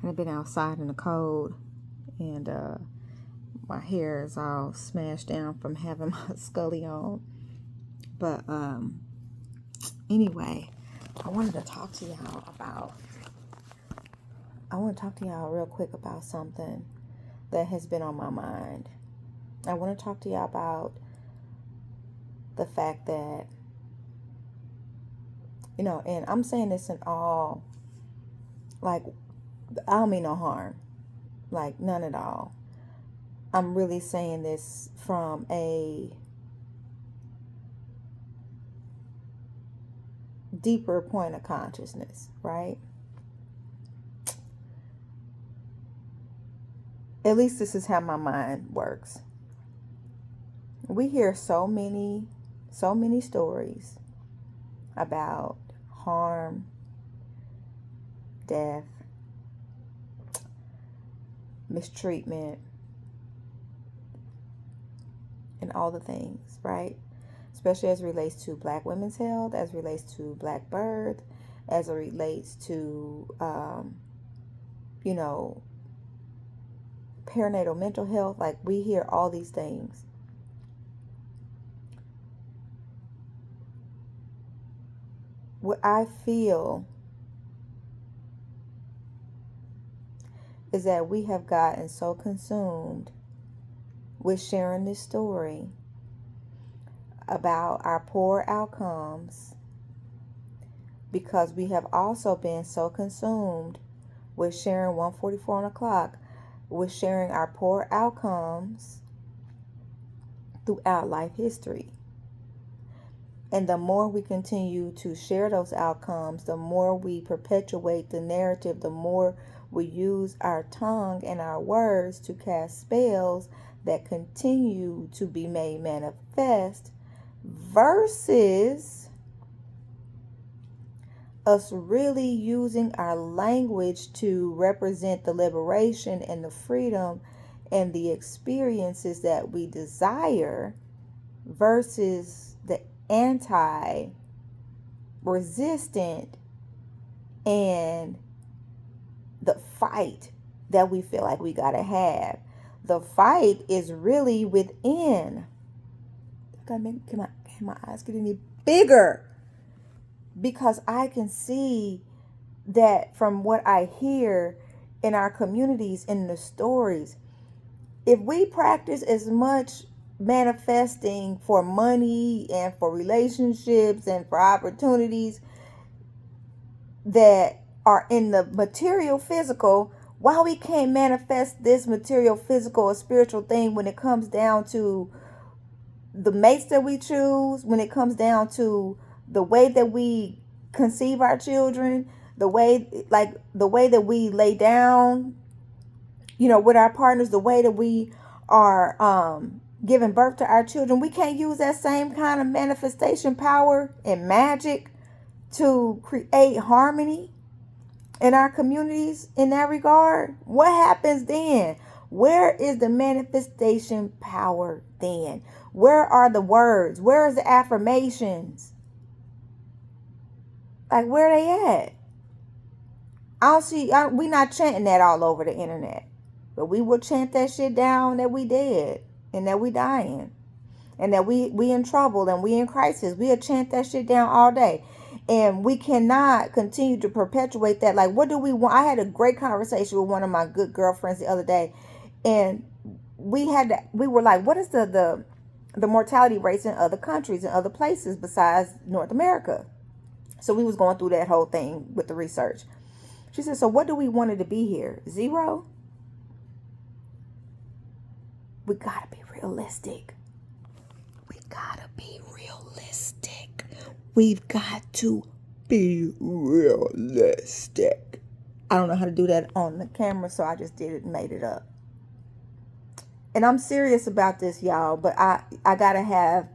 And I've been outside in the cold, and my hair is all smashed down from having my scully on. But anyway, I want to talk to y'all real quick about something that has been on my mind. I want to talk to y'all about the fact that, and I'm saying this in all, like, I don't mean no harm, like none at all. I'm really saying this from a deeper point of consciousness, right? At least this is how my mind works. We hear so many stories about harm, death, mistreatment, and all the things, right? Especially as it relates to Black women's health, as it relates to Black birth, as it relates to, perinatal mental health. Like, we hear all these things. What I feel is that we have gotten so consumed with sharing this story about our poor outcomes, because we have also been so consumed with sharing 1:44 on the clock, with sharing our poor outcomes throughout life history. And the more we continue to share those outcomes, the more we perpetuate the narrative, the more we use our tongue and our words to cast spells that continue to be made manifest, versus us really using our language to represent the liberation and the freedom and the experiences that we desire, versus the anti-resistant and the fight that we feel like we gotta have. The fight is really within. Can my eyes get any bigger? Because I can see that from what I hear in our communities, in the stories, if we practice as much manifesting for money and for relationships and for opportunities that are in the material physical, why we can't manifest this material physical or spiritual thing when it comes down to the mates that we choose, when it comes down to the way that we conceive our children, the way that we lay down, with our partners, the way that we are giving birth to our children. We can't use that same kind of manifestation power and magic to create harmony in our communities in that regard. What happens then? Where is the manifestation power then? Where are the words? Where is the affirmations? Like, where are they at? We not chanting that all over the internet. But we will chant that shit down that we dead and that we dying and that we in trouble and we in crisis. We'll chant that shit down all day. And we cannot continue to perpetuate that. Like, what do we want? I had a great conversation with one of my good girlfriends the other day. And we were like, what is the mortality rates in other countries and other places besides North America? So we was going through that whole thing with the research. She said, so what do we want it to be here? 0? We gotta be realistic. We've got to be realistic. I don't know how to do that on the camera, so I just did it and made it up. And I'm serious about this, y'all, but I gotta have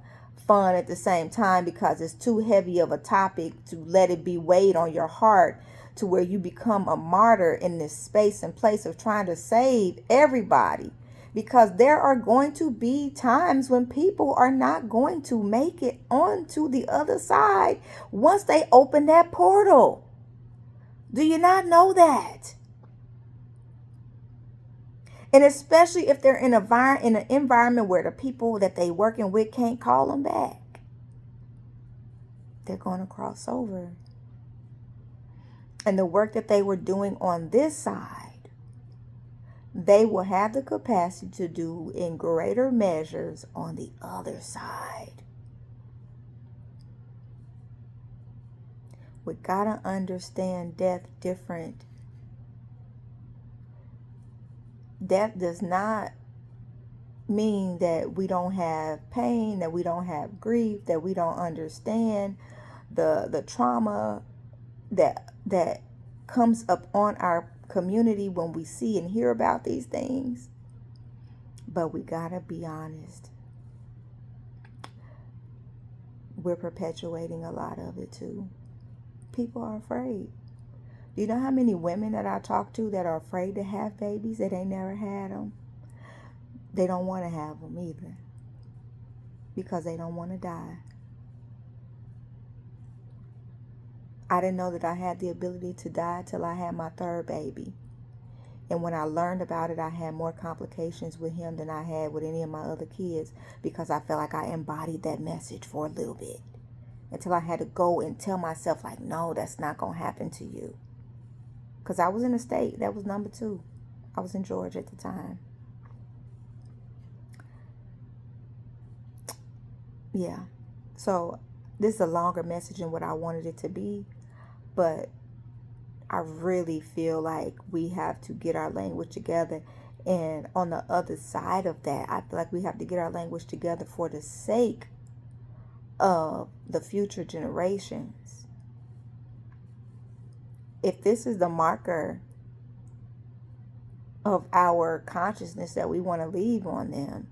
fun at the same time, because it's too heavy of a topic to let it be weighed on your heart to where you become a martyr in this space and place of trying to save everybody. Because there are going to be times when people are not going to make it onto the other side once they open that portal. Do you not know that? And especially if they're in an environment where the people that they working with can't call them back, they're going to cross over. And the work that they were doing on this side, they will have the capacity to do in greater measures on the other side. We gotta understand death different. Death does not mean that we don't have pain, that we don't have grief, that we don't understand the trauma that comes up on our community when we see and hear about these things. But we gotta be honest. We're perpetuating a lot of it too. People are afraid. Do you know how many women that I talk to that are afraid to have babies, that ain't never had them? They don't want to have them either, because they don't want to die. I didn't know that I had the ability to die till I had my third baby. And when I learned about it, I had more complications with him than I had with any of my other kids, because I felt like I embodied that message for a little bit, until I had to go and tell myself, like, no, that's not going to happen to you. Because I was in a state that was number 2. I was in Georgia at the time. Yeah. So this is a longer message than what I wanted it to be. But I really feel like we have to get our language together. And on the other side of that, I feel like we have to get our language together for the sake of the future generations. If this is the marker of our consciousness that we want to leave on them,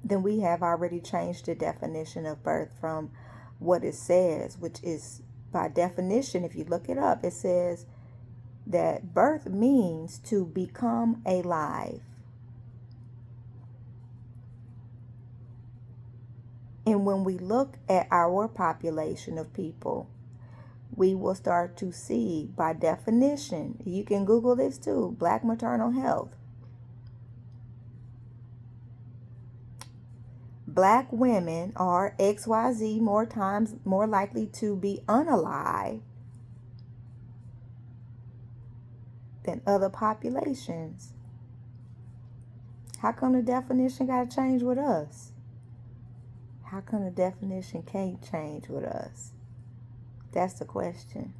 then we have already changed the definition of birth from what it says, which is, by definition, if you look it up, it says that birth means to become alive. And when we look at our population of people, we will start to see, by definition, you can Google this too, Black maternal health. Black women are XYZ more times more likely to be unalive than other populations. How come the definition got to change with us? How come the definition can't change with us? That's the question.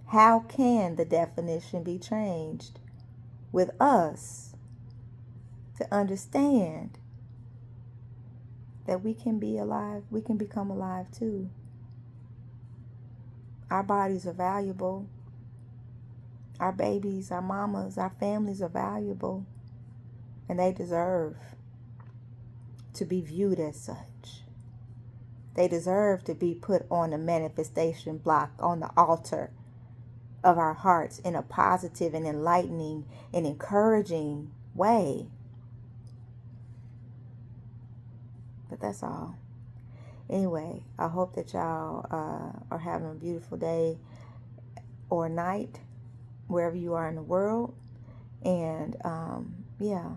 How can the definition be changed with us to understand that we can be alive, we can become alive too? Our bodies are valuable. Our babies, our mamas, our families are valuable. And they deserve to be viewed as such. They deserve to be put on the manifestation block, on the altar of our hearts, in a positive and enlightening and encouraging way. But that's all. Anyway, I hope that y'all are having a beautiful day or night, wherever you are in the world. And yeah,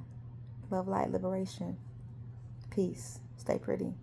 love, light, liberation. Peace. Stay pretty.